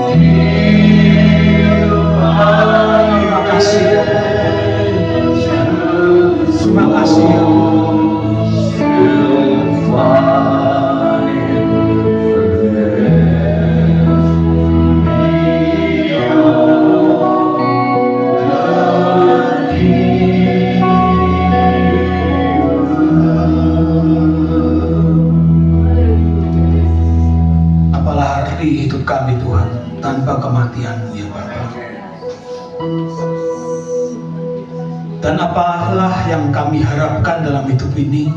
Terima kasih. Terima kasih ya Allah. Apalah arti hidup kami Tuhan tanpa kematian-Mu ya Bapa. Dan apalah yang kami harapkan dalam hidup ini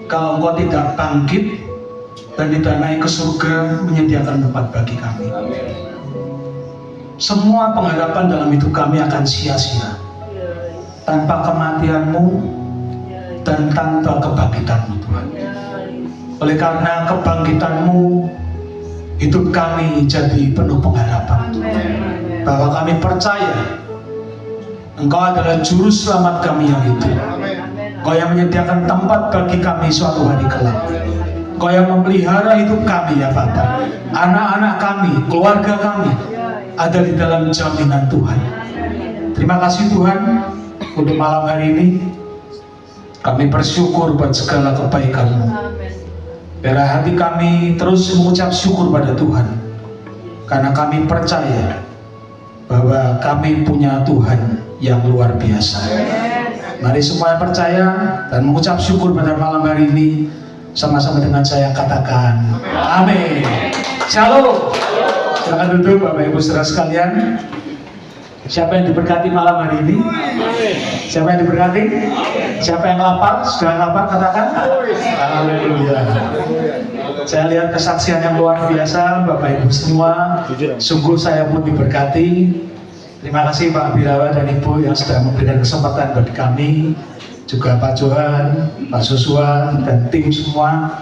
kalau Engkau tidak bangkit dan tidak naik ke surga menyediakan tempat bagi kami. Semua pengharapan dalam hidup kami akan sia-sia tanpa kematian-Mu dan tanpa kebangkitan-Mu Tuhan. Oleh karena kebangkitan-Mu, hidup kami jadi penuh pengharapan bahwa kami percaya Engkau adalah juru selamat kami yang hidup. Engkau yang menyediakan tempat bagi kami suatu hari kelak. Engkau yang memelihara hidup kami ya Bapa. Anak-anak kami, keluarga kami ada di dalam jaminan Tuhan. Terima kasih Tuhan untuk malam hari ini. Kami bersyukur buat segala kebaikan-Mu. Biarlah hati kami terus mengucap syukur pada Tuhan, karena kami percaya bahwa kami punya Tuhan yang luar biasa. Mari semua yang percaya dan mengucap syukur pada malam hari ini sama-sama dengan saya katakan amin. Shalom. Silakan duduk Bapak Ibu Saudara sekalian. Siapa yang diberkati malam hari ini? Siapa yang diberkati? Siapa yang lapar? Sudah lapar katakan haleluya. Saya lihat kesaksian yang luar biasa Bapak Ibu semua. Sungguh saya pun diberkati. Terima kasih Pak Birawa dan Ibu yang sudah memberikan kesempatan bagi kami, juga Pak Johan, Pak Suswan dan tim semua,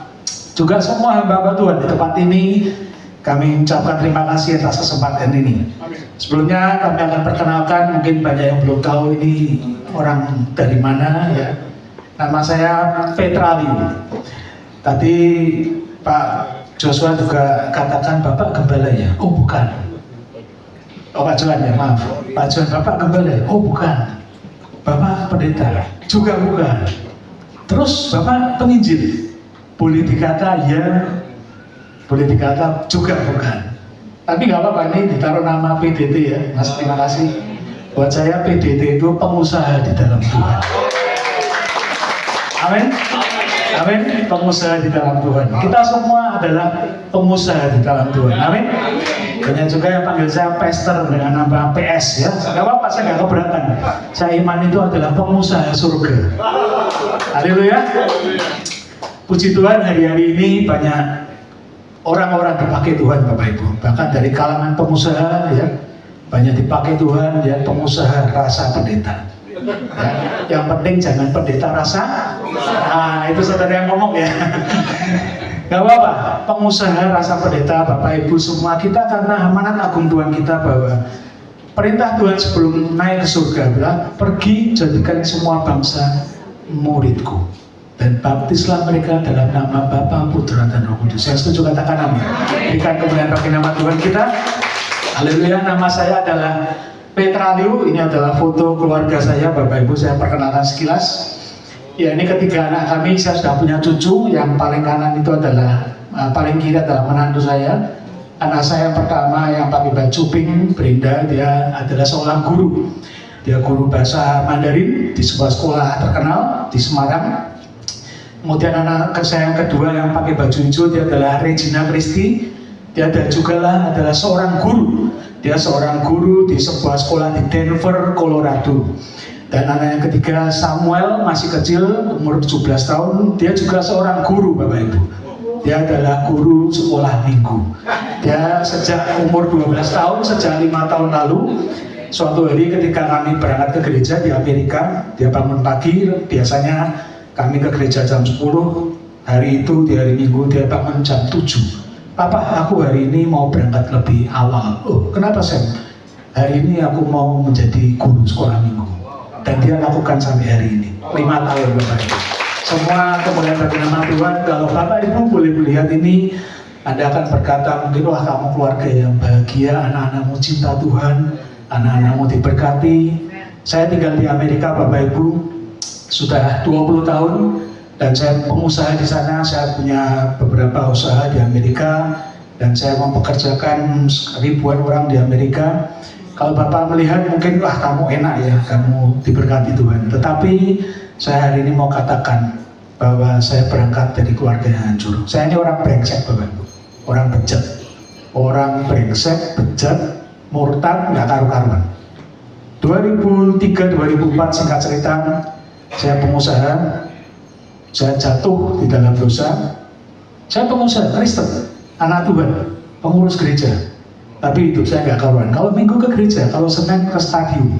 juga semua hamba Tuhan di tempat ini. Kami mengucapkan terima kasih atas kesempatan ini. Sebelumnya kami akan perkenalkan, mungkin banyak yang belum tahu ini orang dari mana ya. Nama saya Petrali. Tadi Pak Joshua juga katakan Bapak Gembala ya? Oh bukan. Oh Pak Johan ya, maaf. Pak Johan, Bapak Gembala ya? Oh bukan. Bapak Pendeta? Juga bukan. Terus Bapak penginjil? Boleh dikata ya, boleh dikata juga bukan. Tapi nggak apa-apa, ini ditaruh nama PDT ya, Mas. Terima kasih. Buat saya PDT itu pengusaha di dalam Tuhan. Amin. Amin. Pengusaha di dalam Tuhan. Kita semua adalah pengusaha di dalam Tuhan. Amin. Banyak juga yang panggil saya pastor dengan nama PS ya. Nggak apa-apa, saya nggak keberatan. Saya iman itu adalah pengusaha surga. Haleluya. Puji Tuhan, hari-hari ini banyak orang-orang dipakai Tuhan Bapak Ibu. Bahkan dari kalangan pengusaha ya, banyak dipakai Tuhan ya, pengusaha rasa pendeta. Ya, yang penting jangan pendeta rasa. Nah, itu saudara yang ngomong ya. Gak apa-apa, pengusaha rasa pendeta Bapak Ibu semua kita, karena amanat agung Tuhan kita bahwa perintah Tuhan sebelum naik ke surga adalah pergi jadikan semua bangsa muridku dan baptislah mereka dalam nama Bapa, Putra dan Roh Kudus. Saya setuju, katakan amin. Berikan kemuliaan bagi nama Tuhan kita. Haleluya. Nama saya adalah Petraliu. Ini adalah foto keluarga saya Bapak Ibu. Saya perkenalkan sekilas. Ya, ini ketiga anak kami. Saya sudah punya cucu. Yang paling kanan itu adalah paling kiri adalah menantu saya. Anak saya yang pertama yang pakai baju pink, Brenda, dia adalah seorang guru. Dia guru bahasa Mandarin di sebuah sekolah terkenal di Semarang. Kemudian anak saya yang kedua yang pakai baju hijau, dia adalah Regina Christi. Dia adalah seorang guru. Dia seorang guru di sebuah sekolah di Denver, Colorado. Dan anak yang ketiga Samuel, masih kecil, umur 17 tahun. Dia juga seorang guru Bapak Ibu. Dia adalah guru sekolah minggu. Dia sejak umur 12 tahun, sejak 5 tahun lalu, suatu hari ketika kami berangkat ke gereja di Amerika, dia bangun pagi, biasanya kami ke gereja jam 10, hari itu di hari Minggu dia bangun jam 7. Papa, aku hari ini mau berangkat lebih awal. Oh, kenapa Sam? Hari ini aku mau menjadi guru sekolah minggu. Dan dia lakukan sampai hari ini, 5 tahun Bapak Ibu. Semua kemuliaan bagi nama Tuhan. Kalau Bapak Ibu boleh melihat ini, Anda akan berkata mungkin, wah kamu keluarga yang bahagia, anak-anakmu cinta Tuhan, anak-anakmu diberkati. Saya tinggal di Amerika Bapak Ibu sudah 20 tahun dan saya pengusaha di sana. Saya punya beberapa usaha di Amerika dan saya mempekerjakan ribuan orang di Amerika. Kalau Bapak melihat mungkin, wah kamu enak ya, kamu diberkati Tuhan. Tetapi saya hari ini mau katakan bahwa saya berangkat dari keluarga yang hancur. Saya ini orang brengsek Bapak Ibu, orang bejat, orang brengsek, bejat, murtad, nggak karu-karuan. 2003-2004 singkat cerita, saya pengusaha, saya jatuh di dalam dosa. Saya pengusaha Kristen, anak Tuhan, pengurus gereja. Tapi hidup saya nggak karuan. Kalau minggu ke gereja, kalau Senin ke stadium.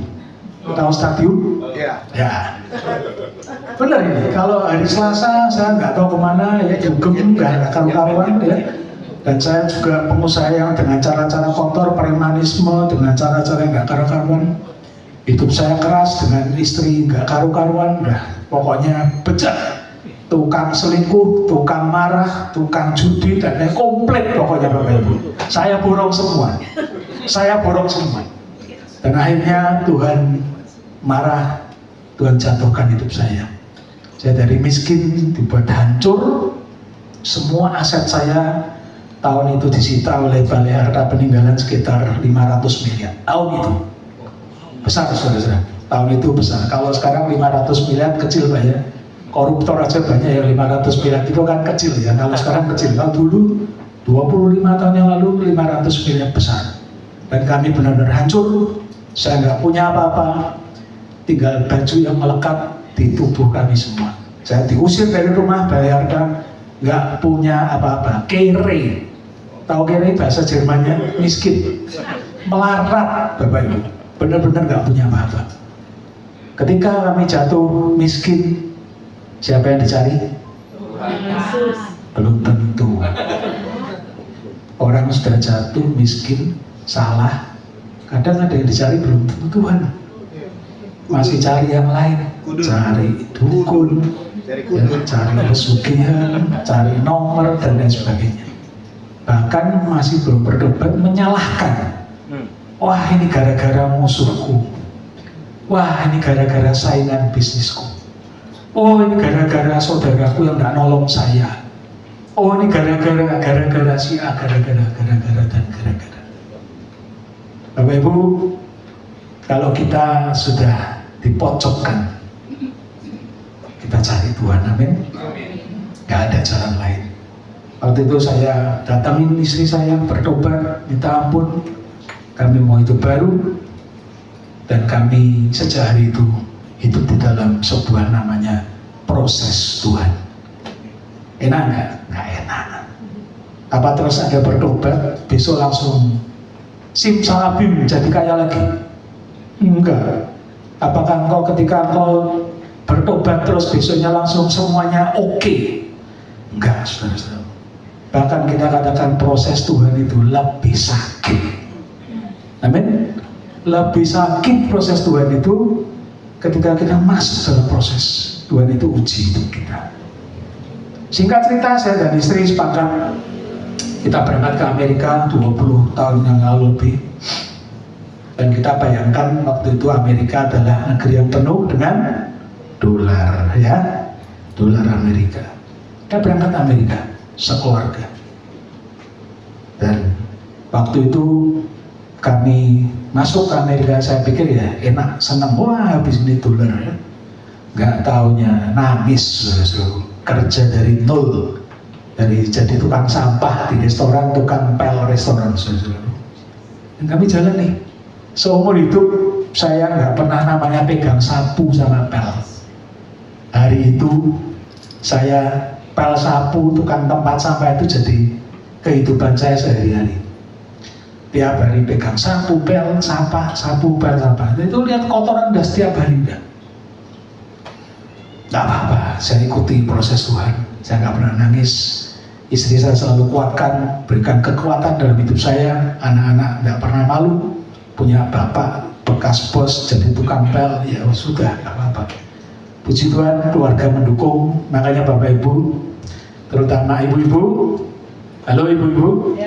Tahu stadium? Ya. Benar ini. Kalau hari Selasa saya nggak tahu kemana, ya dugem nggak karu-karuan ya. Dan saya juga pengusaha yang dengan cara-cara kotor, premanisme, dengan cara-cara nggak karu-karuan. Hidup saya keras dengan istri nggak karu-karuan, pokoknya bejat. Tukang selingkuh, tukang marah, tukang judi, dan lain komplit pokoknya Bapak Ibu. Saya borong semua. Dan akhirnya Tuhan marah, Tuhan jatuhkan hidup saya. Saya dari miskin dibuat hancur. Semua aset saya tahun itu disita oleh Balai Harta Peninggalan sekitar 500 miliar. Tahun itu besar saudara. Tahun itu besar. Kalau sekarang 500 miliar kecil Pak ya. Koruptor aja banyak ya, 500 miliar itu kan kecil ya. Kalau sekarang kecil. Kalau dulu 25 tahun yang lalu 500 miliar besar. Dan kami benar-benar hancur. Saya nggak punya apa-apa. Tinggal baju yang melekat di tubuh kami semua. Saya diusir dari rumah Balai Harta, nggak punya apa-apa. Kere. Tahu kere bahasa Jermannya? Miskin. Melarat Bapak Ibu. Benar-benar nggak punya apa-apa. Ketika kami jatuh miskin, siapa yang dicari? Yesus. Belum tentu. Orang sudah jatuh miskin, salah. Kadang ada yang dicari belum tentu Tuhan. Masih cari yang lain. Cari dukun, ya, cari pesugihan, cari nomor dan lain sebagainya. Bahkan masih belum bertobat menyalahkan. Wah ini gara-gara musuhku. Wah ini gara-gara saingan bisnisku. Oh ini gara-gara saudaraku yang nggak nolong saya. Oh ini gara-gara si A, gara-gara dan gara-gara. Bapak Ibu, kalau kita sudah dipojokkan, kita cari Tuhan, amin. Gak ada jalan lain. Waktu itu saya datangin istri saya bertobat, minta ampun. Kami mau hidup baru, dan kami sejak hari itu hidup di dalam sebuah namanya proses Tuhan. Enak nggak? Nggak enak. Apa terus Anda bertobat, besok langsung simsalabim jadi kaya lagi? Enggak. Apakah engkau ketika engkau bertobat terus besoknya langsung semuanya oke? Enggak, saudara-saudara. Bahkan kita katakan proses Tuhan itu lebih sakit. Amin. Lebih sakit proses Tuhan itu ketika kita masuk dalam proses. Tuhan itu uji hidup kita. Singkat cerita, saya dan istri sepakat kita berangkat ke Amerika 20 tahun yang lalu lebih. Dan kita bayangkan waktu itu Amerika adalah negeri yang penuh dengan dolar, ya, dolar Amerika. Kita berangkat ke Amerika sekeluarga. Dan waktu itu kami masuk ke Amerika, saya pikir ya enak, senang, wah habis ini dolar ya. Gak taunya nangis, kerja dari nol, dari jadi tukang sampah di restoran, tukang pel restoran, dan kami jalan nih, seumur hidup saya nggak pernah namanya pegang sapu sama pel. Hari itu saya pel sapu, tukang tempat sampah itu jadi kehidupan saya sehari-hari. Tiap hari pegang sapu, pel, sampah, sapu, pel, sampah. Itu lihat kotoran udah setiap hari udah. Gak apa-apa, saya ikuti proses Tuhan. Saya gak pernah nangis. Istri saya selalu kuatkan, berikan kekuatan dalam hidup saya. Anak-anak gak pernah malu. Punya bapak bekas bos jadi tukang pel, ya sudah, gak apa-apa. Puji Tuhan, keluarga mendukung. Makanya Bapak Ibu, terutama ibu-ibu, Halo ibu-ibu,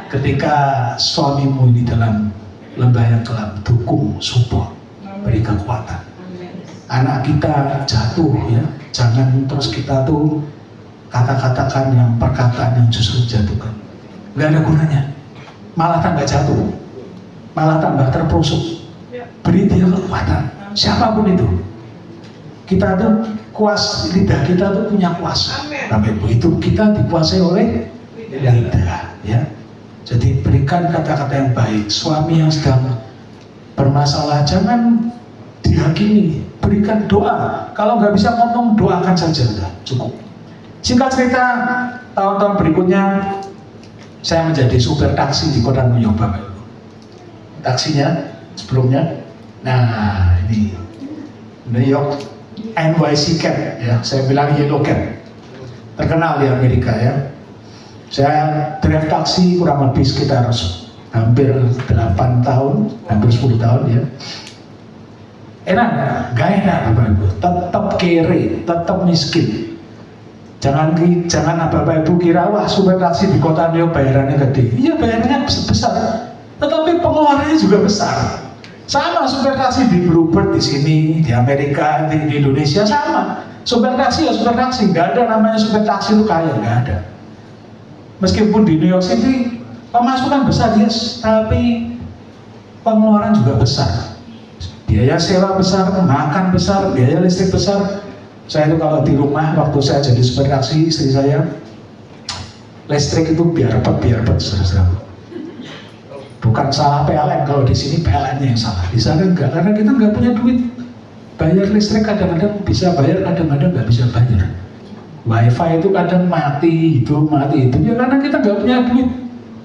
ketika suamimu ini dalam lembah yang gelap, dukung, support, beri kekuatan. Anak kita jatuh ya, jangan terus kita tuh kata-katakan yang perkataan yang justru jatuhkan. Nggak ada gunanya, malah tambah jatuh, malah tambah terperosok. Beri dia kekuatan, siapapun itu. Kita tuh lidah kita tuh punya kuasa. Tapi begitu kita dikuasai oleh lidah, ya. Jadi berikan kata-kata yang baik. Suami yang sedang bermasalah jangan dihakimi, berikan doa. Kalau nggak bisa ngomong, doakan saja, udah cukup. Singkat cerita, tahun-tahun berikutnya saya menjadi supir taksi di kota New York, Bapak Ibu. Taksinya sebelumnya, nah ini New York NYC Cab, ya, saya bilang Yellow Cab, terkenal di Amerika ya. Saya drive taksi kurang lebih sekitar hampir 8 tahun, hampir 10 tahun ya. Enak, gak enak Bapak Ibu, tetap kere, tetap miskin. Jangan Bapak Ibu kira, wah supir taksi di kota New York bayarannya gede. Iya bayarannya besar, tetapi pengeluarannya juga besar. Sama supir taksi di Bluebird di sini, di Amerika, di Indonesia sama. Supir taksi ya supir taksi, nggak ada namanya supir taksi itu kaya, nggak ada. Meskipun di New York City pemasukan besar, yes, tapi pengeluaran juga besar. Biaya sewa besar, makan besar, biaya listrik besar. Saya itu kalau di rumah waktu saya jadi supir taksi, istri saya listrik itu biar repot, saudara. Bukan salah PLN, kalau di sini PLN-nya yang salah. Di sana enggak, karena kita enggak punya duit. Bayar listrik kadang-kadang bisa bayar, kadang-kadang nggak bisa bayar. Wifi itu kadang mati itu, ya karena kita nggak punya duit.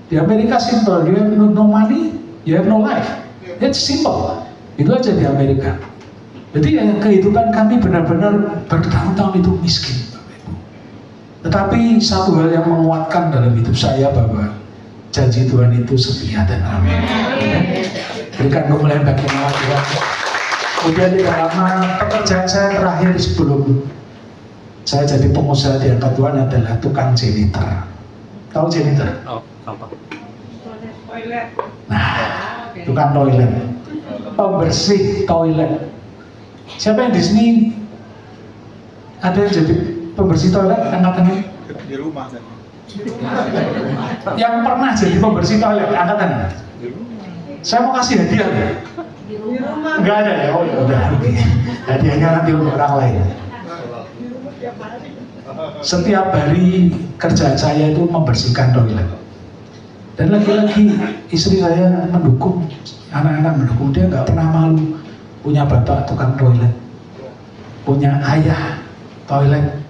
Di Amerika simple, you have no money, you have no life. It's simple. Itu aja di Amerika. Jadi ya, kehidupan kami benar-benar bertahun-tahun itu miskin, tetapi satu hal yang menguatkan dalam hidup saya bahwa janji Tuhan itu setia dan amin. Berikan kemuliaan bagi nama Tuhan. Kemudian tidak lama pekerjaan saya terakhir sebelum saya jadi pengusaha di angkat Tuhan adalah tukang janitor. Tahu janitor? Oh, gampang. Nah, tukang toilet, pembersih toilet. Siapa yang di sini ada yang jadi pembersih toilet? Angkat tangan. Di rumah saya. Yang pernah jadi pembersih toilet, angkat tangan. Saya mau kasih hadiah. Enggak ada ya? Oh ya udah. Oke. Hadiahnya nanti untuk orang lain. Setiap hari kerjaan saya itu membersihkan toilet. Dan lagi-lagi istri saya mendukung, anak-anak mendukung. Dia nggak pernah malu punya bapak tukang toilet, punya ayah toilet.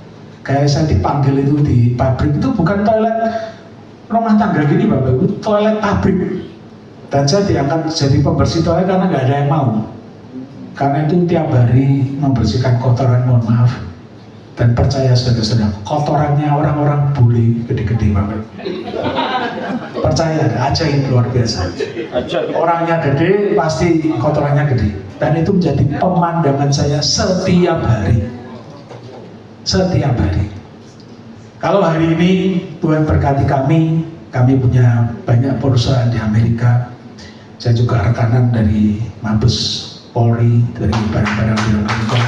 Kayak saya dipanggil itu di pabrik, itu bukan toilet rumah tangga gini Bapak Ibu, toilet pabrik. Dan saya diangkat jadi pembersih toilet karena nggak ada yang mau. Karena itu tiap hari membersihkan kotoran, mohon maaf. Dan percaya saudara-saudara, kotorannya orang-orang bule gede-gede Bapak Ibu. Percaya, ajaib luar biasa. Orangnya gede, pasti kotorannya gede. Dan itu menjadi pemandangan saya setiap hari. Setiap hari. Kalau hari ini Tuhan berkati kami punya banyak perusahaan di Amerika. Saya juga rekanan dari Mabes Polri, dari barang-barang di Amerika.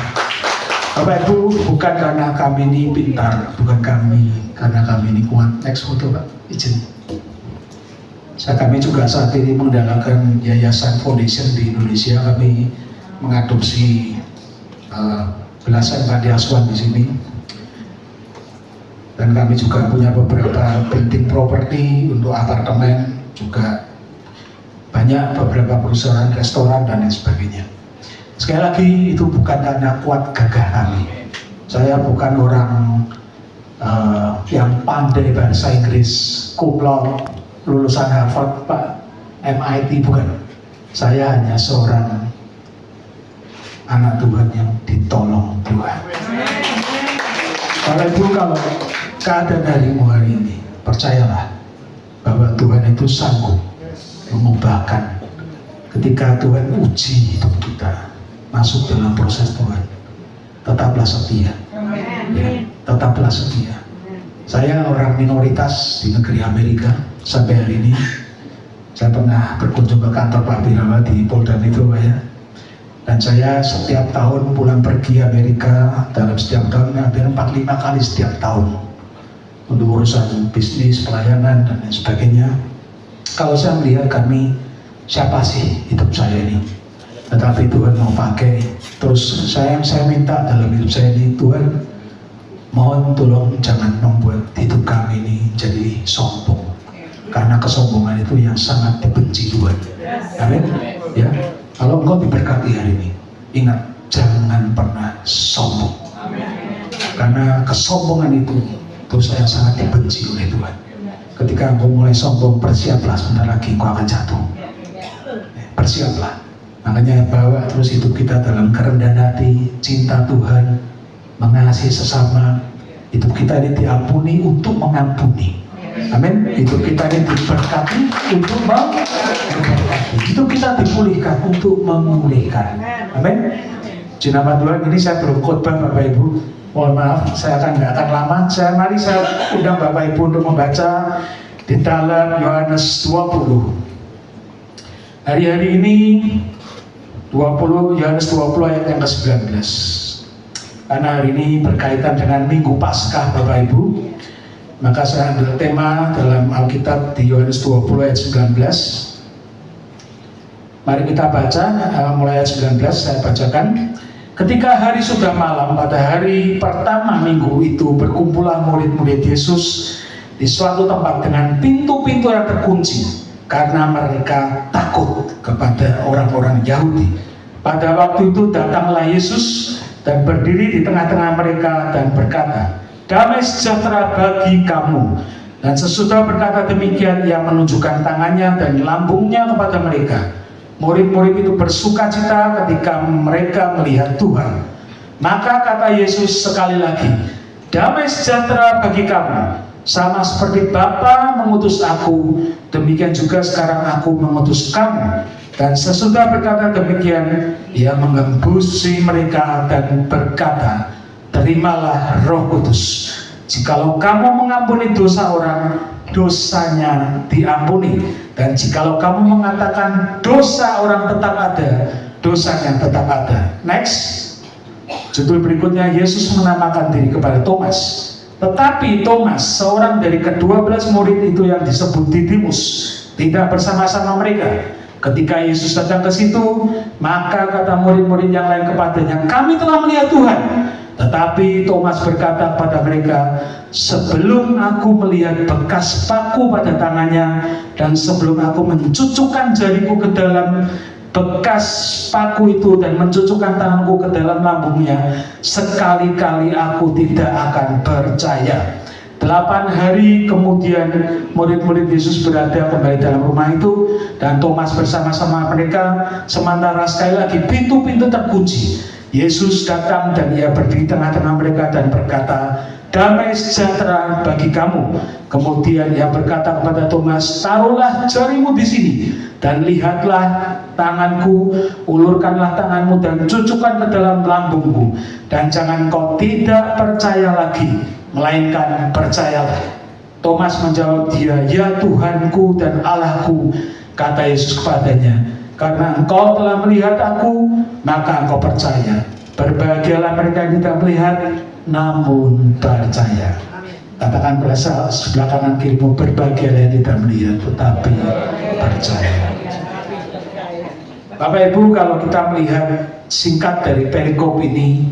Bapak Ibu, bukan karena kami ini pintar, bukan karena kami ini kuat. Next foto Pak, izin. Kami juga saat ini mengandalkan Yayasan Foundation di Indonesia. Kami mengadopsi belasan panti asuhan di sini. Dan kami juga punya beberapa building property untuk apartemen, juga banyak beberapa perusahaan restoran dan lain sebagainya. Sekali lagi itu bukan karena kuat gagah kami. Saya bukan orang yang pandai bahasa Inggris, kumlot, lulusan Harvard, Pak, MIT, bukan. Saya hanya seorang anak Tuhan yang ditolong Tuhan. Bapak Ibu, kalau keadaan harimu hari ini, percayalah bahwa Tuhan itu sanggup mengubahkan. Ketika Tuhan uji hidup kita, masuk dalam proses Tuhan, tetaplah setia. Ya, tetaplah setia. Saya orang minoritas di negeri Amerika. Sampai hari ini saya pernah berkunjung ke kantor Pak Birawa di Polda Metro ya. Dan saya setiap tahun pulang pergi Amerika, dalam setiap tahun hampir 4-5 kali setiap tahun untuk urusan bisnis, pelayanan dan lain sebagainya. Kalau saya melihat kami, siapa sih hidup saya ini? Tetapi Tuhan mau pakai. Terus saya minta dalam hidup saya ini, Tuhan mohon tolong jangan membuat hidup kami ini jadi sombong. Karena kesombongan itu yang sangat dibenci Tuhan. Amin. Ya. Kalau engkau diberkati hari ini, ingat jangan pernah sombong. Karena kesombongan itu dosa yang sangat dibenci oleh Tuhan. Ketika engkau mulai sombong, bersiaplah, sebentar lagi engkau akan jatuh. Bersiaplah. Makanya bawa terus hidup kita dalam kerendahan hati, cinta Tuhan, mengasihi sesama. Hidup kita ini diampuni untuk mengampuni. Amin. Hidup kita ini diberkati untuk memberkati. Hidup kita dipulihkan untuk memulihkan. Amin. Di nama Tuhan, ini saya belum khotbah Bapak Ibu. Mohon maaf, saya nggak akan lama. Mari saya undang Bapak Ibu untuk membaca di dalam Yohanes 20. Hari-hari ini 20, Yohanes 20 ayat yang ke-19. Karena hari ini berkaitan dengan Minggu Paskah Bapak Ibu, maka saya ambil tema dalam Alkitab di Yohanes 20 ayat 19. Mari kita baca mulai ayat 19, saya bacakan. Ketika hari sudah malam, pada hari pertama minggu itu berkumpullah murid-murid Yesus di suatu tempat dengan pintu-pintu yang terkunci, karena mereka takut kepada orang-orang Yahudi. Pada waktu itu datanglah Yesus dan berdiri di tengah-tengah mereka dan berkata, "Damai sejahtera bagi kamu." Dan sesudah berkata demikian, ia menunjukkan tangannya dan lambungnya kepada mereka. Murid-murid itu bersukacita ketika mereka melihat Tuhan. Maka kata Yesus sekali lagi, "Damai sejahtera bagi kamu. Sama seperti Bapa mengutus aku, demikian juga sekarang aku mengutus kamu." Dan sesudah berkata demikian, ia mengembusi mereka dan berkata, "Terimalah Roh Kudus. Jikalau kamu mengampuni dosa orang, dosanya diampuni. Dan jikalau kamu mengatakan dosa orang tetap ada, dosanya tetap ada." Next. Judul berikutnya, Yesus menamakan diri kepada Thomas. Tetapi Thomas, seorang dari ke-12 murid itu yang disebut Didimus, tidak bersama-sama mereka. Ketika Yesus datang ke situ, maka kata murid-murid yang lain kepadanya, "Kami telah melihat Tuhan." Tetapi Thomas berkata kepada mereka, "Sebelum aku melihat bekas paku pada tangannya, dan sebelum aku mencucukkan jariku ke dalam bekas paku itu dan mencucukkan tanganku ke dalam lambungnya, sekali-kali aku tidak akan percaya." 8 hari kemudian murid-murid Yesus berada kembali dalam rumah itu, dan Thomas bersama-sama mereka. Sementara sekali lagi pintu-pintu terkunci, Yesus datang dan ia berdiri tengah-tengah mereka dan berkata, "Damai sejahtera bagi kamu." Kemudian ia berkata kepada Thomas, "Taruhlah jarimu di sini dan lihatlah tanganku, ulurkanlah tanganmu dan cucukkan ke dalam lambungku, dan jangan kau tidak percaya lagi, melainkan percayalah." Thomas menjawab dia, "Ya Tuhanku dan Allahku." Kata Yesus kepadanya, "Karena engkau telah melihat aku, maka engkau percaya. Berbahagialah mereka yang tidak melihat, namun percaya." Katakan berasa sebelah kanan kirimu, berbahagialah yang tidak melihat, tetapi percaya. Bapak Ibu, kalau kita melihat singkat dari perikop ini,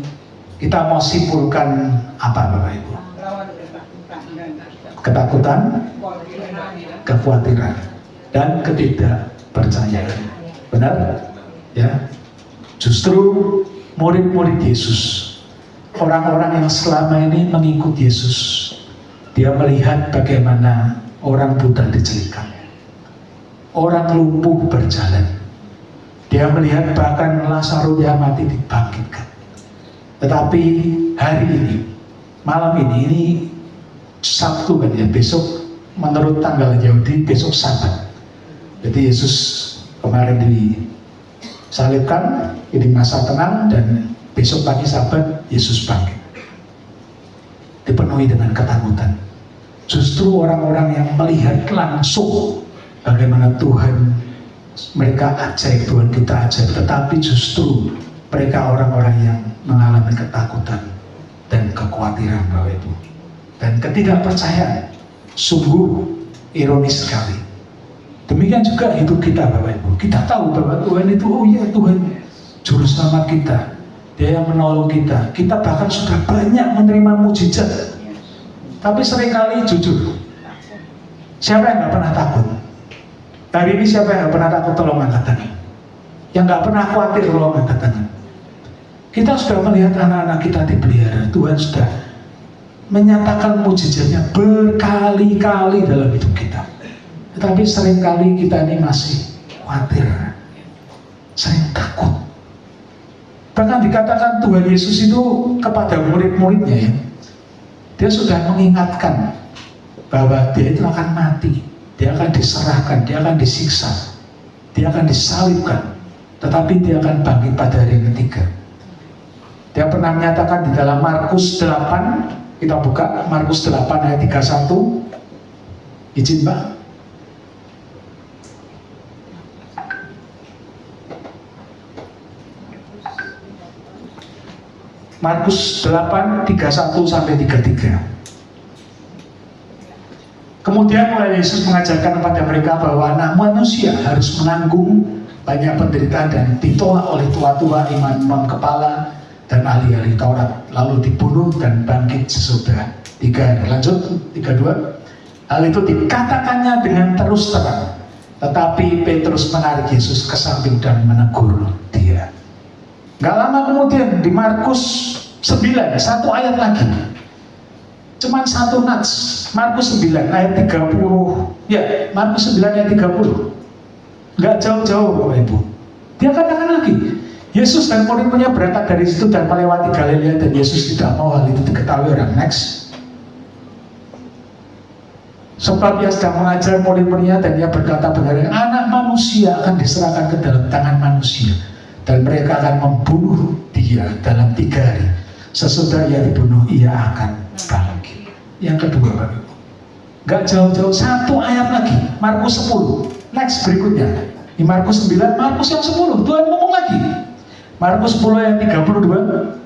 kita mau simpulkan apa Bapak Ibu? Ketakutan, kekhawatiran, dan ketidakpercayaan. Benar? Ya. Justru murid-murid Yesus, orang-orang yang selama ini mengikut Yesus, dia melihat bagaimana orang buta dicelupkan, orang lumpuh berjalan. Dia melihat bahkan Lazarus yang mati dibangkitkan. Tetapi hari ini, malam ini Sabtu kan ya, besok menurut tanggal Yahudi besok Sabat. Jadi Yesus kemarin disalibkan, ini masa tenang, dan besok pagi Sabat Yesus bangkit. Dipenuhi dengan ketakutan. Justru orang-orang yang melihat langsung bagaimana Tuhan, mereka ajaib, Tuhan kita ajaib. Tetapi justru mereka orang-orang yang mengalami ketakutan dan kekhawatiran, Bapak Ibu. Dan ketidakpercayaan. Sungguh ironis sekali. Demikian juga hidup kita, Bapak Ibu. Kita tahu bahwa Tuhan itu, oh iya, Tuhan juru selamat kita, Dia yang menolong kita. Kita bahkan sudah banyak menerima mujizat. Tapi seringkali jujur, siapa yang gak pernah takut? Hari ini siapa yang gak pernah takut? Tolong angkat tangan. Yang gak pernah khawatir, tolong angkat tangan. Kita sudah melihat anak-anak kita dipelihara. Tuhan sudah menyatakan mujizatnya berkali-kali dalam hidup kita. Tetapi seringkali kita ini masih khawatir, sering takut. Bahkan dikatakan Tuhan Yesus itu kepada murid-muridnya, ya, Dia sudah mengingatkan bahwa Dia itu akan mati, Dia akan diserahkan, Dia akan disiksa, Dia akan disalibkan, tetapi Dia akan bangkit pada hari yang ketiga. Dia pernah menyatakan di dalam Markus 8, kita buka Markus 8 ayat 31. Izin Pak. Markus 8, 31 sampai 33. Kemudian mulai Yesus mengajarkan kepada mereka bahwa anak manusia harus menanggung banyak penderitaan dan ditolak oleh tua-tua, imam-imam kepala, dan ahli-ahli Taurat, lalu dibunuh dan bangkit sesudah 3 hari. Lanjut, 32. Hal itu dikatakannya dengan terus terang, tetapi Petrus menarik Yesus ke samping dan menegur dia. Gak lama kemudian di Markus 9, satu ayat lagi, cuman satu nats, Markus 9 ayat 30, ya Markus 9 ayat 30, gak jauh-jauh Bapak Ibu. Dia katakan lagi, Yesus dan murid-muridnya berangkat dari situ dan melewati Galilea, dan Yesus tidak mau hal itu diketahui orang. Next. Sebab Ia sedang mengajar murid-muridnya dan Ia berkata benar, anak manusia akan diserahkan ke dalam tangan manusia, dan mereka akan membunuh Dia dalam 3 hari. Sesudah Ia dibunuh, Ia akan bangkit. Yang kedua, Bapak Ibu, gak jauh-jauh, satu ayat lagi, Markus 10. Next, berikutnya di Markus 9, Markus yang 10, Tuhan ngomong lagi. Markus 10 ayat 32.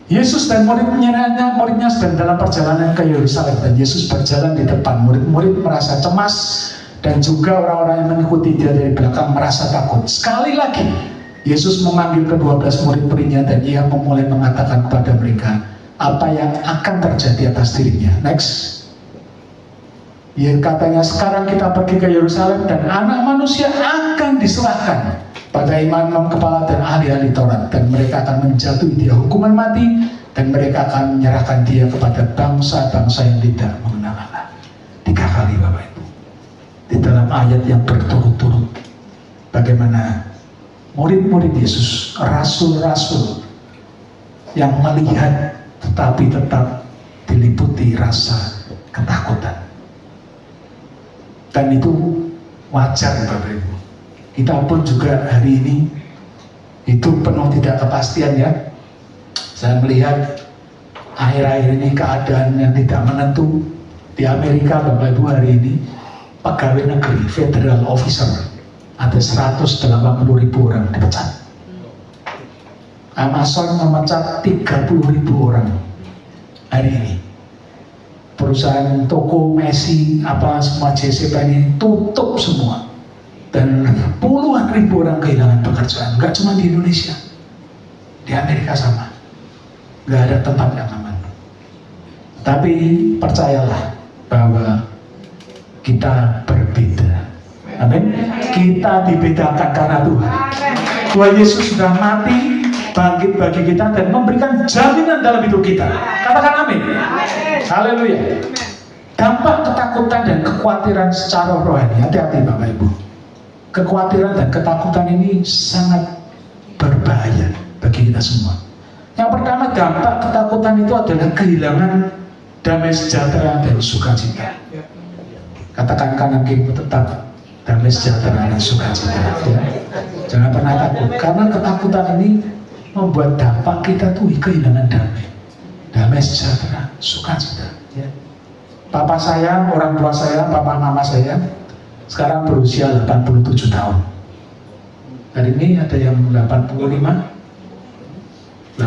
Yesus dan muridnya sedang dalam perjalanan ke Yerusalem, dan Yesus berjalan di depan. Murid-murid merasa cemas, dan juga orang-orang yang mengikuti Dia dari belakang merasa takut. Sekali lagi Yesus memanggil ke-12 murid-muridnya, dan Ia memulai mengatakan kepada mereka apa yang akan terjadi atas dirinya. Next. Ya, katanya sekarang kita pergi ke Yerusalem, dan anak manusia akan diserahkan pada imam-imam kepala dan ahli-ahli Taurat, dan mereka akan menjatuhi Dia hukuman mati, dan mereka akan menyerahkan Dia kepada bangsa-bangsa yang tidak mengenal Allah. 3 kali Bapak Ibu di dalam ayat yang berturut-turut, bagaimana murid-murid Yesus, rasul-rasul yang melihat tetapi tetap diliputi rasa ketakutan. Dan itu wajar Bapak Ibu. Kita pun juga hari ini hidup penuh tidak kepastian, ya. Saya melihat akhir-akhir ini keadaan yang tidak menentu di Amerika, Bapak Ibu. Hari ini pegawai negeri, federal officer, ada 180.000 orang dipecat. Amazon memecat 30.000 orang hari ini. Perusahaan toko Messi, apa semua JCP ini tutup semua, dan puluhan ribu orang kehilangan pekerjaan. Gak cuma di Indonesia, di Amerika sama, gak ada tempat yang aman. Tapi percayalah bahwa kita berbeda. Amin. Kita dibedakan karena Tuhan. Tuhan Yesus sudah mati, bangkit bagi kita, dan memberikan jaminan dalam hidup kita. Katakan amin. Haleluya. Dampak ketakutan dan kekhawatiran secara rohani, hati-hati Bapak Ibu. Kekhawatiran dan ketakutan ini sangat berbahaya bagi kita semua. Yang pertama, dampak ketakutan itu adalah kehilangan damai sejahtera dan sukacita. Katakan kanan kiri tetap damai sejahtera dan sukacita, ya. Jangan pernah takut, karena ketakutan ini membuat dampak kita tuh kehilangan damai sejahtera. sukacita. Ya. Papa saya, orang tua saya, papa mama saya sekarang berusia 87 tahun. Hari ini ada yang 85, 80.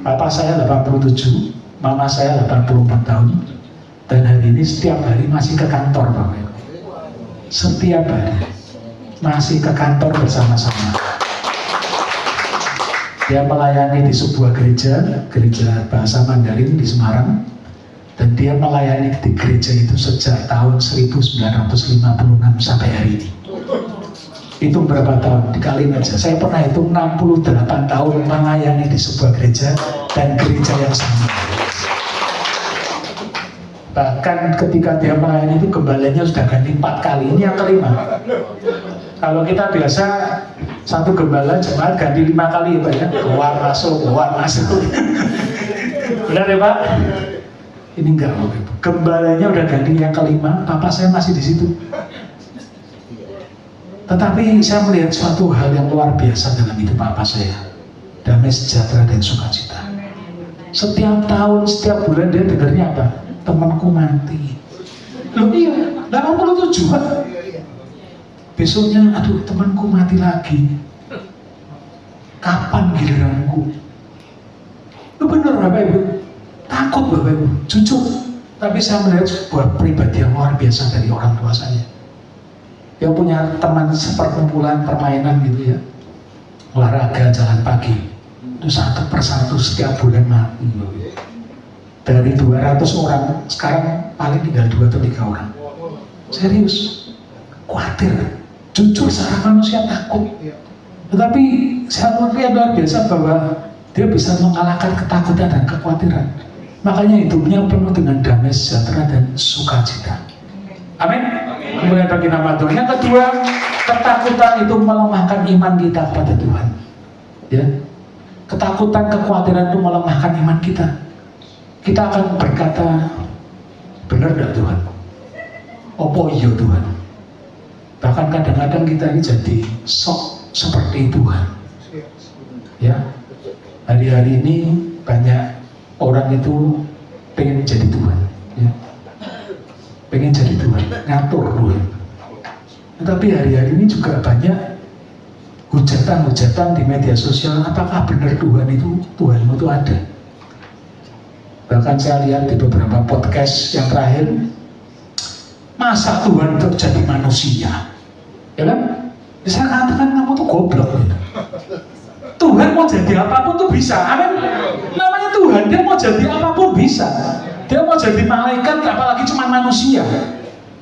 Papa saya 87, mama saya 84 tahun. Dan hari ini setiap hari masih ke kantor, Bapak Ibu. Setiap hari masih ke kantor bersama-sama. Dia melayani di sebuah gereja bahasa Mandarin di Semarang. Dan dia melayani di gereja itu sejak tahun 1956 sampai hari ini. Itu berapa tahun? Dikaliin aja. Saya pernah hitung 68 tahun melayani di sebuah gereja dan gereja yang sama. Bahkan ketika dia melayani itu gembalanya sudah ganti 4 kali. Ini yang kelima. Kalau kita biasa satu gembala jemaat ganti 5 kali ya Pak ya. Keluar masuk. Benar ya Pak? Ini enggak, gembalanya udah ganti yang kelima, papa saya masih di situ. Tetapi saya melihat suatu hal yang luar biasa dalam hidup papa saya. Damai sejahtera dan sukacita. Setiap tahun, setiap bulan dia dengarnya apa? Temanku mati. Loh iya, 87 Pak. Besoknya, aduh temanku mati lagi. Kapan giliranku? Lu bener Bapak Ibu? Takut Bapak Ibu, jujur. Tapi saya melihat sebuah pribadi yang luar biasa dari orang tua saya. Dia punya teman seperkumpulan permainan gitu ya. Olahraga, jalan pagi. Itu satu persatu setiap bulan mati. Dari 200 orang, sekarang paling tinggal 2 atau 3 orang. Serius, khawatir. Jujur secara manusia takut. Tetapi saya melihat luar biasa bahwa dia bisa mengalahkan ketakutan dan kekhawatiran. Makanya hidupnya penuh dengan damai sejahtera dan sukacita. Amin. Kemuliaan bagi nama Tuhan. Yang kedua, ketakutan itu melemahkan iman kita kepada Tuhan. Ya, ketakutan, kekhawatiran itu melemahkan iman kita. Kita akan berkata, benar tidak Tuhan? Opo iya Tuhan? Bahkan kadang-kadang kita ini jadi sok seperti Tuhan. Ya, hari-hari ini banyak orang itu pengen jadi Tuhan, ya. Pengen jadi Tuhan, ngatur Tuhan. Tetapi hari-hari ini juga banyak hujatan-hujatan di media sosial. Apakah benar Tuhan itu ada? Bahkan saya lihat di beberapa podcast yang terakhir, masa Tuhan itu jadi manusia, ya kan? Saya katakan kamu tuh goblok. Ya. Tuhan mau jadi apapun tuh bisa, amin. Namanya Tuhan, dia mau jadi apapun bisa. Dia mau jadi malaikat, apalagi cuma manusia.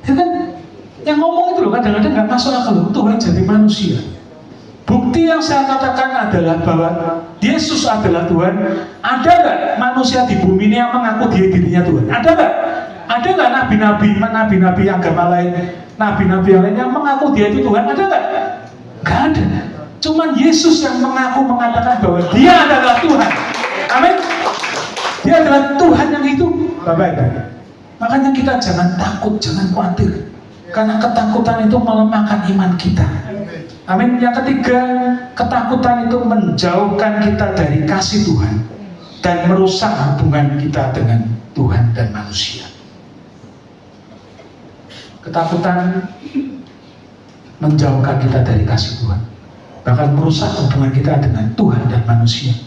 Ya kan? Yang ngomong itu loh kadang-kadang nggak masuk akal loh, Tuhan jadi manusia. Bukti yang saya katakan adalah bahwa Yesus adalah Tuhan. Ada nggak manusia di bumi ini yang mengaku dirinya Tuhan? Ada nggak? Ada nggak nabi-nabi agama lain, nabi-nabi yang lain yang mengaku dia itu Tuhan? Ada nggak? Nggak ada. Cuman Yesus yang mengatakan bahwa dia adalah Tuhan. Amin. Dia adalah Tuhan yang itu. Bapak-Ibu. Makanya kita jangan takut, jangan khawatir. Karena ketakutan itu melemahkan iman kita. Amin. Yang ketiga, ketakutan itu menjauhkan kita dari kasih Tuhan dan merusak hubungan kita dengan Tuhan dan manusia. Ketakutan menjauhkan kita dari kasih Tuhan, bahkan merusak hubungan kita dengan Tuhan dan manusia.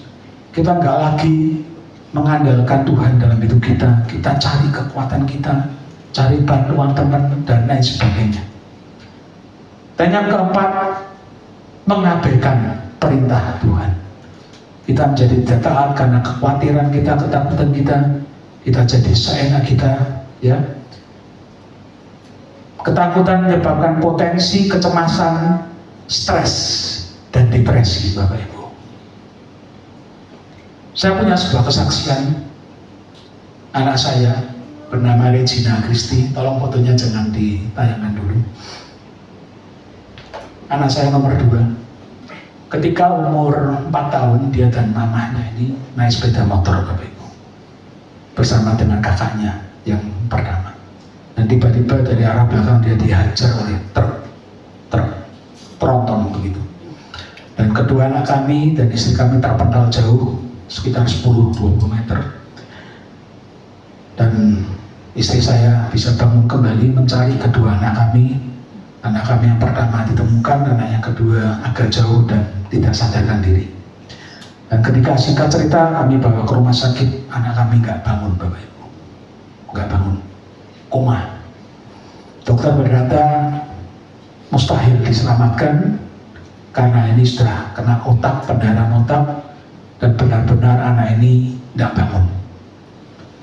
Kita nggak lagi mengandalkan Tuhan dalam hidup kita. Kita cari kekuatan kita, cari bantuan teman dan lain sebagainya. Dan yang keempat, mengabaikan perintah Tuhan. Kita menjadi tidak taat karena kekhawatiran kita, ketakutan kita. Kita jadi seenak kita, ya. Ketakutan menyebabkan potensi kecemasan, stres, dan depresi, Bapak Ibu. Saya punya sebuah kesaksian. Anak saya bernama Regina Christy. Tolong fotonya jangan ditayangkan dulu. Anak saya nomor 2. Ketika umur 4 tahun, dia dan mamahnya ini naik sepeda motor, Bapak Ibu, bersama dengan kakaknya yang pertama. Dan tiba-tiba dari arah belakang dia dihajar oleh truk tronton begitu. Dan kedua anak kami dan istri kami terpental jauh sekitar 10-20 meter. Dan istri saya bisa bangun kembali mencari kedua anak kami. Anak kami yang pertama ditemukan, anak yang kedua agak jauh dan tidak sadarkan diri. Dan ketika singkat cerita kami bawa ke rumah sakit, anak kami nggak bangun, Bapak Ibu, nggak bangun, koma. Dokter berkata mustahil diselamatkan karena ini sudah kena otak, pendarahan otak, dan benar-benar anak ini tidak bangun.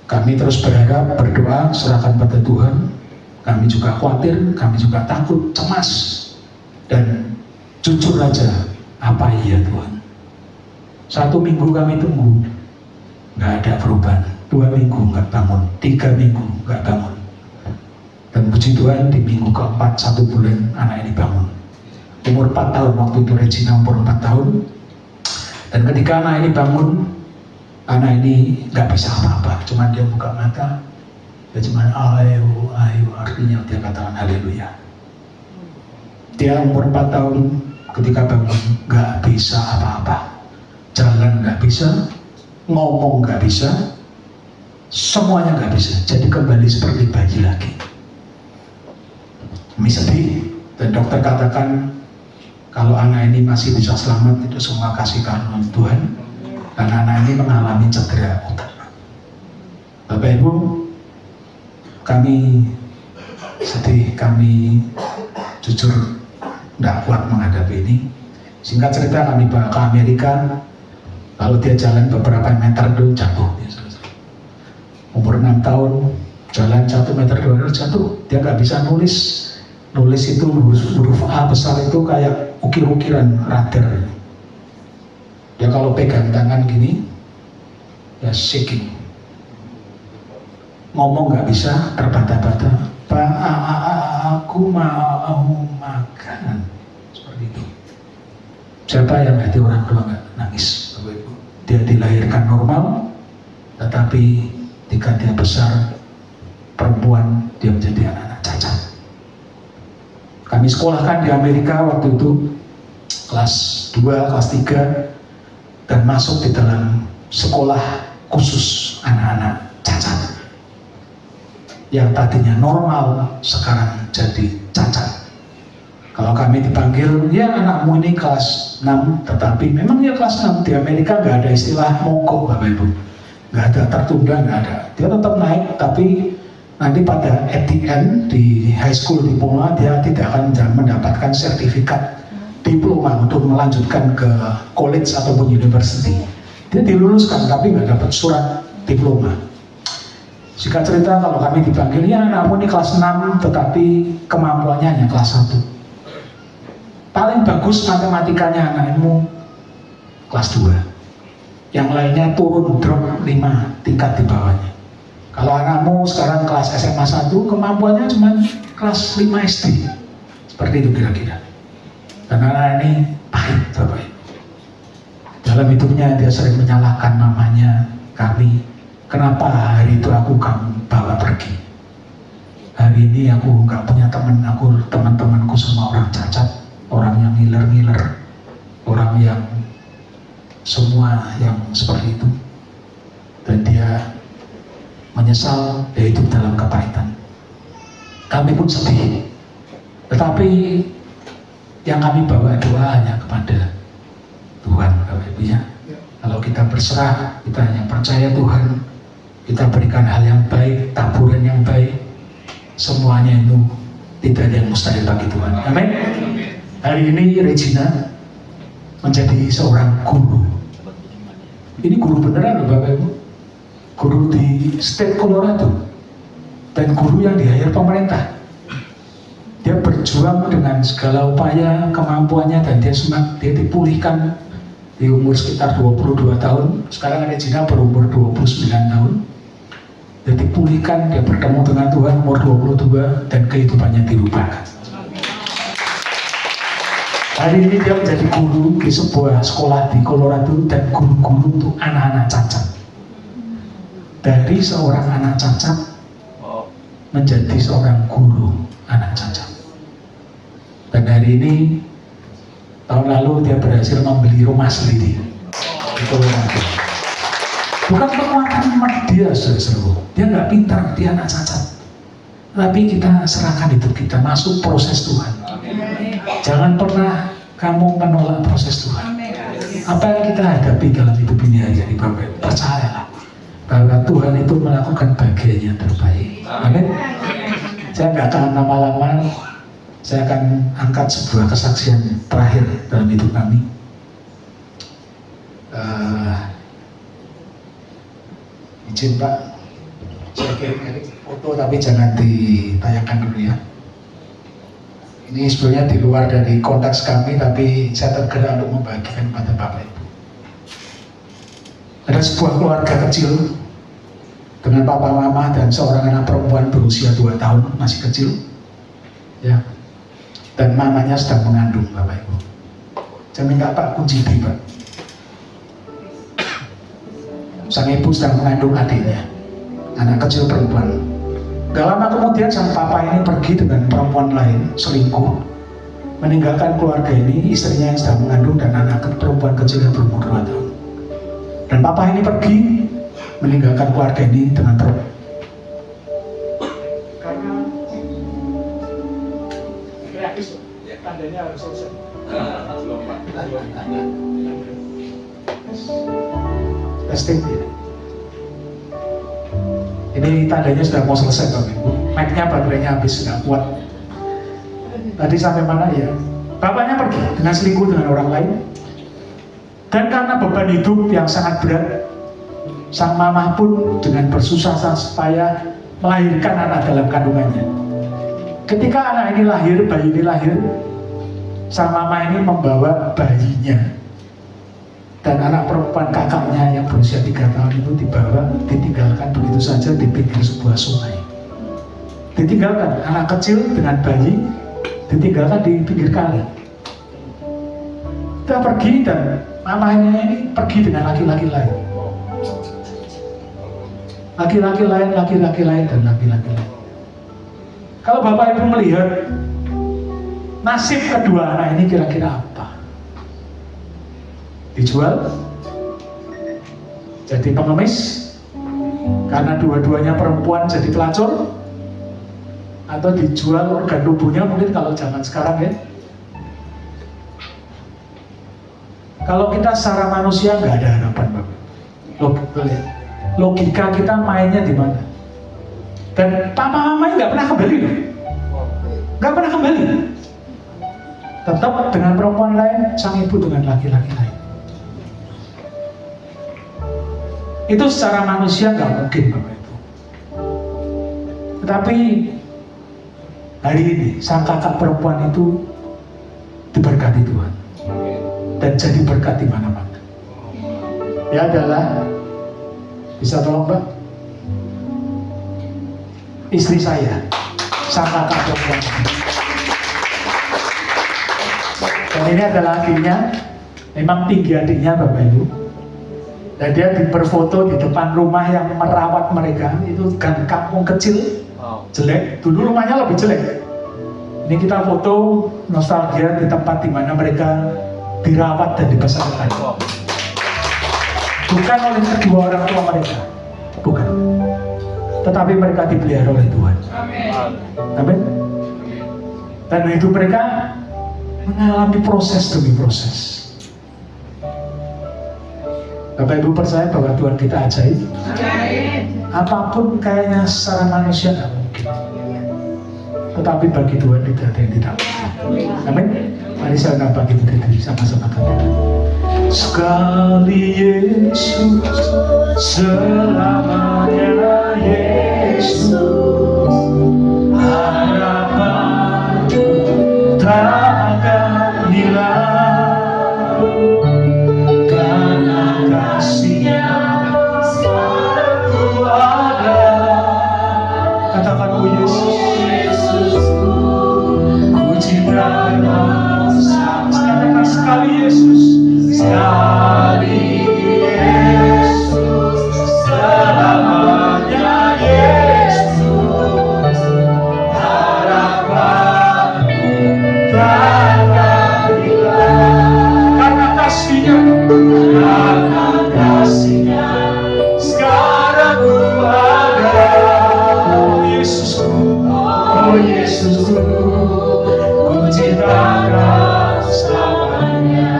Kami terus berharap, berdoa, serahkan pada Tuhan. Kami juga khawatir, kami juga takut, cemas, dan jujur aja, apa iya Tuhan? 1 minggu kami tunggu, nggak ada perubahan. 2 minggu nggak bangun, 3 minggu nggak bangun. Dan puji Tuhan di minggu keempat 1 bulan anak ini bangun. Umur 4 tahun, waktu itu Regina umur 4 tahun. Dan ketika anak ini bangun, anak ini nggak bisa apa-apa, cuman dia buka mata, dia cuman ayo, artinya dia katakan haleluya. Dia umur 4 tahun, ketika bangun nggak bisa apa-apa, jalan nggak bisa, ngomong nggak bisa, semuanya nggak bisa. Jadi kembali seperti bayi lagi. Kami sedih, dan dokter katakan kalau anak ini masih bisa selamat itu semua kasih karunia Tuhan. Karena anak ini mengalami cedera otak. Bapak Ibu, kami sedih, kami jujur tidak kuat menghadapi ini. Singkat cerita kami bawa ke Amerika. Kalau dia jalan beberapa meter itu jatuh. Umur 6 tahun, jalan 1 meter 2 meter jatuh. Dia nggak bisa nulis. Nulis itu huruf A besar itu kayak ukir-ukiran radar. Ya kalau pegang tangan gini, ya shaking. Ngomong nggak bisa, terbata-bata. Pak, aku mau makan. Seperti itu. Siapa yang hati orang tua nggak nangis? Dia dilahirkan normal, tetapi ketika dia besar, perempuan, dia menjadi anak-anak cacat. Kami sekolahkan di Amerika waktu itu, kelas 2, kelas 3, dan masuk di dalam sekolah khusus anak-anak cacat. Yang tadinya normal, sekarang jadi cacat. Kalau kami dipanggil, ya anakmu ini kelas 6, tetapi memang ya kelas 6. Di Amerika nggak ada istilah mogok, Bapak Ibu. Nggak ada tertunda, nggak ada. Dia tetap naik, tapi nanti pada at the end di high school diploma, dia tidak akan mendapatkan sertifikat diploma untuk melanjutkan ke college ataupun university. Dia diluluskan tapi nggak dapat surat diploma. Singkat cerita, kalau kami dipanggil, ya anakmu ini kelas 6 tetapi kemampuannya hanya kelas 1. Paling bagus matematikanya anakmu kelas 2. Yang lainnya turun, drop 5 tingkat di bawahnya. Kalau anakmu sekarang kelas SMA 1, kemampuannya cuma kelas 5 SD. Seperti itu kira-kira. Dan anak ini pahit, Bapak Ibu. Dalam hidupnya dia sering menyalahkan mamanya, kami. Kenapa hari itu aku kamu bawa pergi? Hari ini aku nggak punya teman, teman-temanku semua orang cacat, orang yang ngiler-ngiler, orang yang semua yang seperti itu. Dan dia menyesal, dia hidup dalam kepahitan. Kami pun sedih. Tetapi yang kami bawa doa hanya kepada Tuhan, Bapak Ibu ya. Kalau kita berserah, kita hanya percaya Tuhan, kita berikan hal yang baik, taburan yang baik, semuanya itu tidak ada yang mustahil bagi Tuhan. Amin. Hari ini Regina menjadi seorang guru. Ini guru beneran loh Bapak Ibu. Guru di State Colorado dan guru yang di-hire pemerintah. Dia berjuang dengan segala upaya kemampuannya dan dia dipulihkan di umur sekitar 22 tahun. Sekarang Regina berumur 29 tahun. Dia dipulihkan, dia bertemu dengan Tuhan umur 22 dan kehidupannya dirubah. Hari ini dia menjadi guru di sebuah sekolah di Colorado dan guru-guru untuk anak-anak cacat. Dari seorang anak cacat menjadi seorang guru anak cacat. Dan hari ini, tahun lalu dia berhasil membeli rumah sendiri di Colorado. Bukan kekuatan dia, saudara-saudara. Dia nggak pintar, dia anak cacat. Tapi kita serahkan hidup kita, masuk proses Tuhan. Jangan pernah kamu menolak proses Tuhan. Apa yang kita hadapi dalam hidup ini aja nih Bapak, percayalah bahwa Tuhan itu melakukan bagian yang terbaik. Amin. Saya nggak akan lama-lama, saya akan angkat sebuah kesaksian terakhir dalam hidup kami. Izin Pak, saya kirim foto tapi jangan ditayangkan dulu ya. Ini sebenarnya di luar dari konteks kami, tapi saya tergerak untuk membagikan kepada Bapak Ibu. Ada sebuah keluarga kecil dengan papa mama dan seorang anak perempuan berusia 2 tahun, masih kecil, ya. Dan mamanya sedang mengandung, Bapak Ibu. Saya minta Pak kunci Pak. Sang ibu sedang mengandung adiknya, anak kecil perempuan. Gak lama kemudian sang papa ini pergi dengan perempuan lain, selingkuh, meninggalkan keluarga ini, istrinya yang sedang mengandung dan anak perempuan kecil yang berumur 2 tahun. Dan papa ini pergi meninggalkan keluarga ini dengan perempuan. Karena gratis, tandanya harus selesai. Testing ya. Ini tandanya sudah mau selesai Bapak Ibu. Mic-nya baterainya habis, sudah kuat. Tadi sampai mana ya? Bapaknya pergi dengan selingkuh dengan orang lain. Dan karena beban hidup yang sangat berat, sang mamah pun dengan bersusah supaya melahirkan anak dalam kandungannya. Ketika anak ini lahir, bayi ini lahir, sang mama ini membawa bayinya. Dan anak perempuan kakaknya yang berusia 3 tahun itu ditinggalkan begitu saja di pinggir sebuah sungai. Ditinggalkan, anak kecil dengan bayi ditinggalkan di pinggir kali. Dia pergi dan mamanya ini pergi dengan laki-laki lain. Laki-laki lain, dan laki-laki lain. Kalau Bapak Ibu melihat nasib kedua anak ini kira-kira apa? Dijual jadi pengemis karena dua-duanya perempuan jadi pelacur, atau dijual organ tubuhnya mungkin kalau zaman sekarang ya. Kalau kita secara manusia nggak ada harapan Bapak. Logika kita mainnya di mana? Dan papa mamanya nggak pernah kembali loh, nggak pernah kembali. Tetap dengan perempuan lain, sang ibu dengan laki-laki lain. Itu secara manusia nggak mungkin Bapak Ibu. Tetapi hari ini sang kakak perempuan itu diberkati Tuhan dan jadi berkat di mana-mana. Dia adalah, bisa tolong Mbak, istri saya, sang kakak perempuan. Dan ini adalah adiknya, memang tinggi adiknya Bapak Ibu. Dan dia berfoto di depan rumah yang merawat mereka, itu kan kampung kecil, jelek. Dulu rumahnya lebih jelek. Ini kita foto nostalgia di tempat di mana mereka dirawat dan dibesarkan. Bukan oleh kedua orang tua mereka, bukan. Tetapi mereka dipelihara oleh Tuhan. Amin. Dan hidup mereka mengalami proses demi proses. Bapak Ibu percaya bahwa Tuhan kita ajaib? Apapun kayaknya secara manusia tidak mungkin, tetapi bagi Tuhan tidak ada yang tidak mungkin. Amin. Mari saya bagi diri sama-sama katakan. Sekali Yesus, selamanya Yesus, harapanku tak akan hilang, karena kasih-Nya selalu ada. Katakan, oh Yesus, ku cinta Engkau sama sekali Yesus, sekali Yesus, selamanya Yesus, harapanku takkan hilang, karena kasih-Nya Yesusku, ku cintakan selamanya.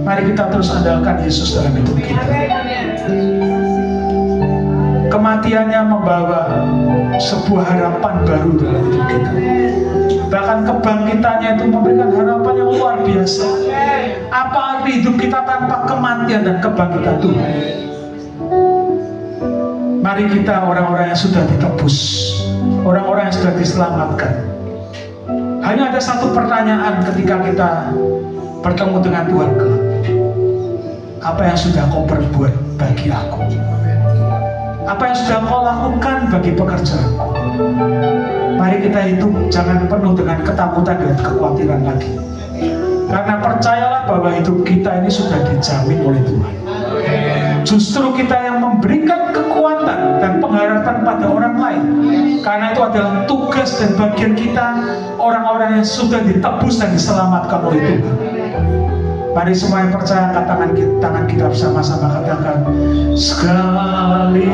Mari kita terus andalkan Yesus dalam hidup kita. Kematiannya membawa sebuah harapan baru dalam hidup kita. Bahkan kebangkitannya itu memberikan harapan yang luar biasa. Apa arti hidup kita tanpa kematian dan kebangkitan Tuhan? Mari kita orang-orang yang sudah ditebus, orang-orang yang sudah diselamatkan. Hanya ada satu pertanyaan ketika kita bertemu dengan Tuhan kelak. Apa yang sudah kau perbuat bagi aku? Apa yang sudah kau lakukan bagi pekerjaanku? Mari kita hidup jangan penuh dengan ketakutan dan kekhawatiran lagi. Karena percayalah bahwa hidup kita ini sudah dijamin oleh Tuhan. Justru kita yang memberikan kekuatan dan pengharapan pada orang lain. Karena itu adalah tugas dan bagian kita, orang-orang yang sudah ditebus dan diselamatkan oleh Tuhan. Mari semua yang percaya angkat tangan kita bersama-sama katakan sekali.